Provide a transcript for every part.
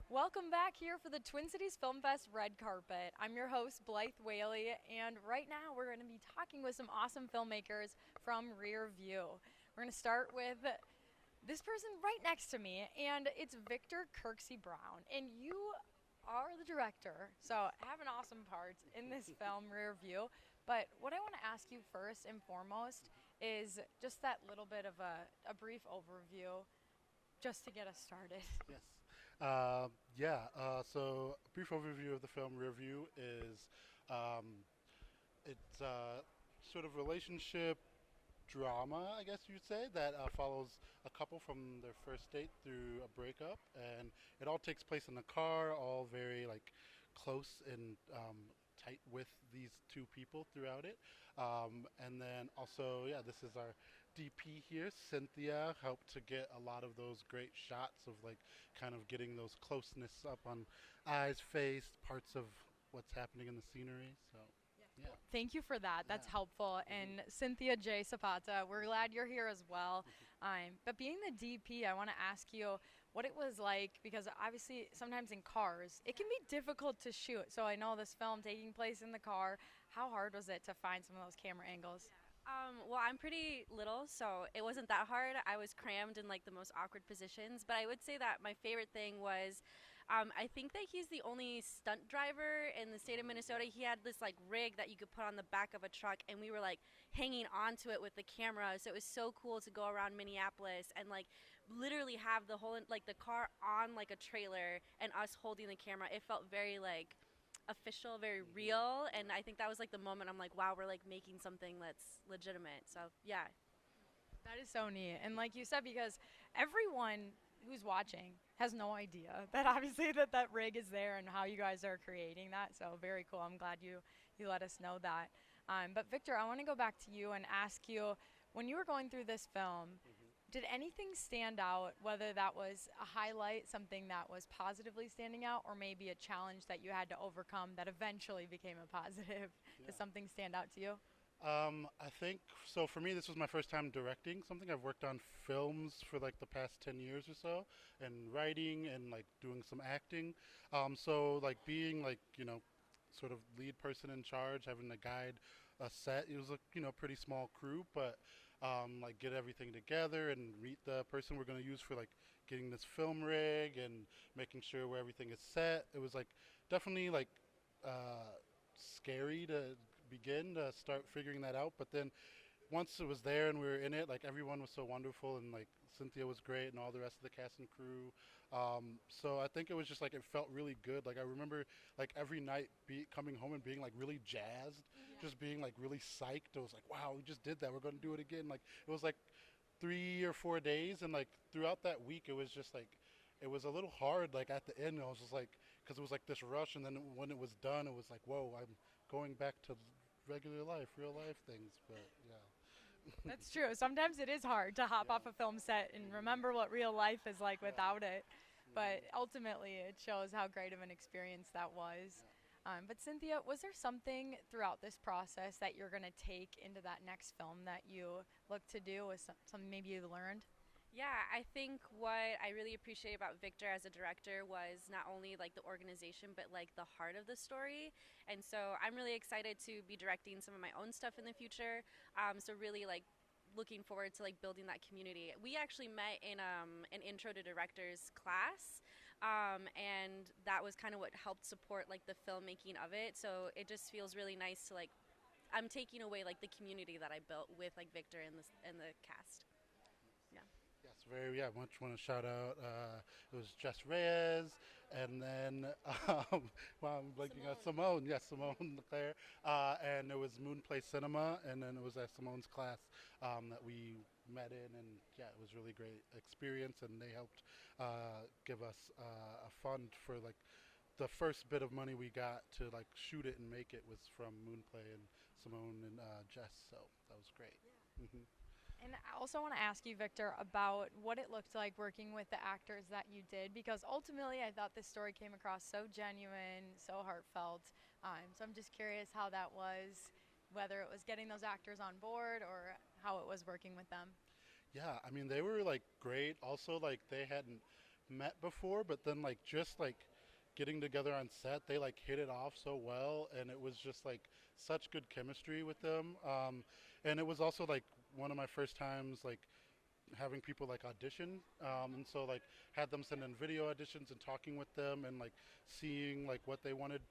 Welcome back here for the Twin Cities Film Fest red carpet. I'm your host, Blythe Whaley, and right now we're going to be talking with some awesome filmmakers from Rearview. We're going to start with this person right next to me, and it's Victor Kirksey-Brown. And you are the director, so have an awesome part in this film, Rearview. But what I want to ask you first and foremost is just that little bit of a brief overview just to get us started. Yes. So a brief overview of the film Rearview is um, it's sort of relationship drama, I guess you'd say, that follows a couple from their first date through a breakup, and it all takes place in the car, all very like close and tight with these two people throughout it. And then also, yeah, this is our DP here, Cynthia, helped to get a lot of those great shots of like kind of getting those closeness up on eyes, face, parts of what's happening in the scenery. So, yeah, Thank you for that. That's yeah. helpful. Hmm. And Cynthia J. Zapata, we're glad you're here as well. But being the DP, I want to ask you what it was like because obviously sometimes in cars it can be difficult to shoot. So I know this film taking place in the car. How hard was it to find some of those camera angles? Well, I'm pretty little, so it wasn't that hard. I was crammed in like the most awkward positions, but I would say that my favorite thing was, I think that he's the only stunt driver in the state of Minnesota. He had this like rig that you could put on the back of a truck, and we were like hanging onto it with the camera. So it was so cool to go around Minneapolis and like literally have the whole like the car on like a trailer and us holding the camera. It felt very like official, very real, and I think that was like the moment I'm like, wow, we're like making something that's legitimate. So yeah. That is so neat. And like you said, because everyone who's watching has no idea that obviously that rig is there and how you guys are creating that. So very cool. I'm glad you let us know that. But Victor, I want to go back to you and ask you, when you were going through this film, did anything stand out, whether that was a highlight, something that was positively standing out, or maybe a challenge that you had to overcome that eventually became a positive? Does Yeah. something stand out to you? I think so. For me, this was my first time directing something. I've worked on films for like the past 10 years or so, and writing and like doing some acting. So like being like sort of lead person in charge, having to guide a set. It was a pretty small crew, but like get everything together and meet the person we're going to use for like getting this film rig and making sure where everything is set. It was like definitely like uh, scary to begin to start figuring that out. But then once it was there and we were in it, like everyone was so wonderful and like Cynthia was great and all the rest of the cast and crew. So I think it was just like it felt really good. Like I remember like every night coming home and being like really jazzed, just being like really psyched. It was like, wow, we just did that. We're going to do it again. Like it was like 3 or 4 days, and like throughout that week, it was just like it was a little hard. Like at the end, I was just like because it was like this rush, and then when it was done, it was like, whoa, I'm going back to regular life, real life things. But yeah, That's true. Sometimes it is hard to hop yeah, off a film set and hmm, remember what real life is like yeah, without it. hmm, But ultimately, it shows how great of an experience that was. yeah. But Cynthia, was there something throughout this process that you're going to take into that next film that you look to do? Was something maybe you learned? Yeah, I think what I really appreciate about Victor as a director was not only like the organization but like the heart of the story. And so I'm really excited to be directing some of my own stuff in the future. So really like looking forward to like building that community. We actually met in an intro to directors class, and that was kind of what helped support like the filmmaking of it. So it just feels really nice to like I'm taking away like the community that I built with like Victor and the cast. Yeah. Yes, very. Yeah, much want to shout out. It was Jess Reyes, and then well, I'm blanking on Simone. Simone. Yes, Simone Leclerc, and it was Moonplay Cinema, and then it was at Simone's class that we met in, and yeah, it was really great experience, and they helped give us a fund for like the first bit of money we got to like shoot it and make it was from Moonplay and Simone and Jess, so that was great. Hmm. And I also want to ask you, Victor, about what it looked like working with the actors that you did, because ultimately I thought this story came across so genuine, so heartfelt. So I'm just curious how that was, whether it was getting those actors on board or how it was working with them. Yeah, I mean they were like great. Also, like they hadn't met before, but then like just like getting together on set, they like hit it off so well, and it was just like such good chemistry with them. And it was also like one of my first times like having people like audition, and so like had them send in video auditions and talking with them and like seeing like what they wanted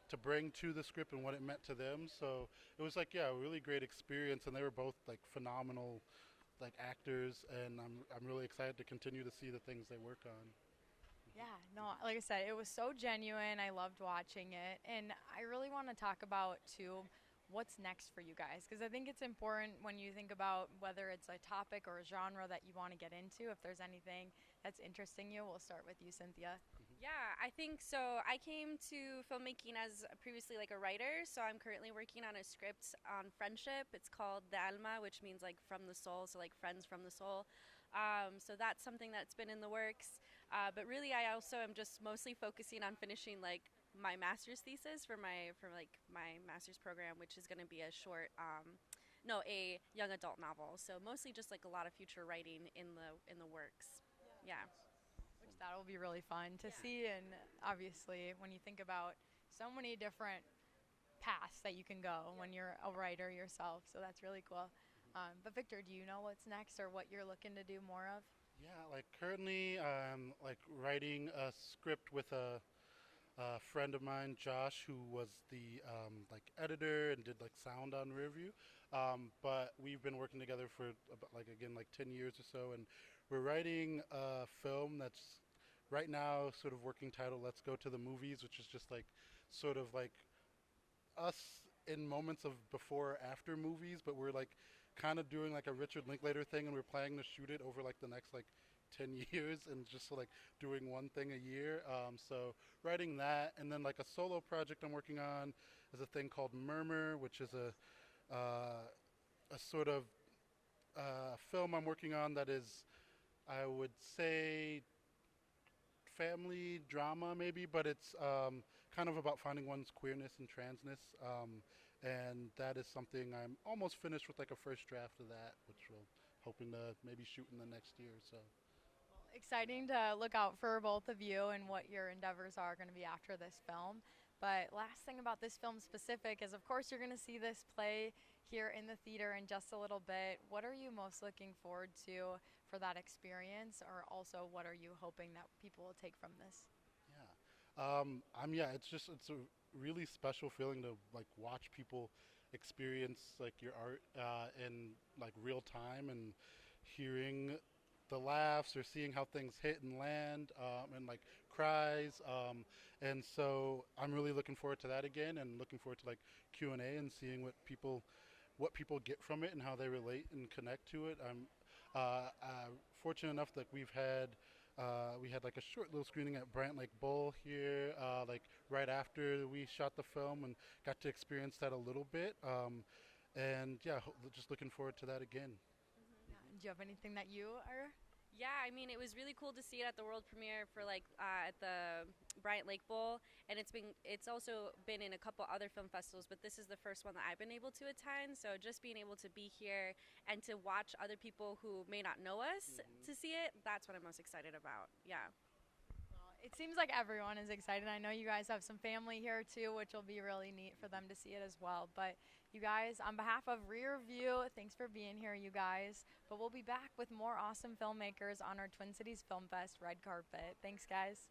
to bring to the script and what it meant to them. So it was like, yeah, a really great experience, and they were both like phenomenal like actors, and I'm really excited to continue to see the things they work on. Yeah, no, like I said, it was so genuine. I loved watching it. And I really want to talk about, too, what's next for you guys. Because I think it's important when you think about whether it's a topic or a genre that you want to get into. If there's anything that's interesting you, we'll start with you, Cynthia. Yeah, I think so. I came to filmmaking as previously like a writer, so I'm currently working on a script on friendship. It's called The Alma, which means like from the soul, so like friends from the soul. So that's something that's been in the works. But really, I also am just mostly focusing on finishing like my master's thesis for my master's program, which is going to be a short, no, a young adult novel. So mostly just like a lot of future writing in the works. Yeah. Which that'll be really fun to Yeah. see. And obviously, when you think about so many different paths that you can go when you're a writer yourself. So that's really cool. But Victor, do you know what's next or what you're looking to do more of? Yeah, like currently I'm like writing a script with a friend of mine, Josh, who was the like editor and did like sound on Rearview. But we've been working together for about, like again like 10 years or so, and we're writing a film that's right now sort of working title "Let's Go to the Movies," which is just like sort of like us in moments of before or after movies, but we're like kind of doing like a Richard Linklater thing, and we're planning to shoot it over like the next like 10 years and just so, like doing one thing a year. So writing that, and then like a solo project I'm working on is a thing called Murmur, which is a sort of film I'm working on that is, I would say, family drama maybe, but it's kind of about finding one's queerness and transness. And that is something I'm almost finished with, like a first draft of that, which we're hoping to maybe shoot in the next year or so. Exciting to look out for both of you and what your endeavors are going to be after this film. But last thing about this film specific is, of course, you're going to see this play here in the theater in just a little bit. What are you most looking forward to for that experience, or also what are you hoping that people will take from this? Yeah. Yeah, it's a really special feeling to like watch people experience like your art in like real time, and hearing the laughs or seeing how things hit and land, and like cries. And so I'm really looking forward to that again, and looking forward to like Q&A and seeing what people get from it and how they relate and connect to it. I'm fortunate enough that we had like a short little screening at Brant Lake Bowl here, like right after we shot the film, and got to experience that a little bit. And yeah, just looking forward to that again. Yeah. Do you have anything that you are? Yeah, I mean, it was really cool to see it at the world premiere for like at the Bryant Lake Bowl, and it's also been in a couple other film festivals, but this is the first one that I've been able to attend. So just being able to be here and to watch other people who may not know us to see it, that's what I'm most excited about. Yeah. Well, it seems like everyone is excited. I know you guys have some family here too, which will be really neat for them to see it as well. But you guys, on behalf of Rearview, thanks for being here, you guys. But we'll be back with more awesome filmmakers on our Twin Cities Film Fest red carpet. Thanks, guys.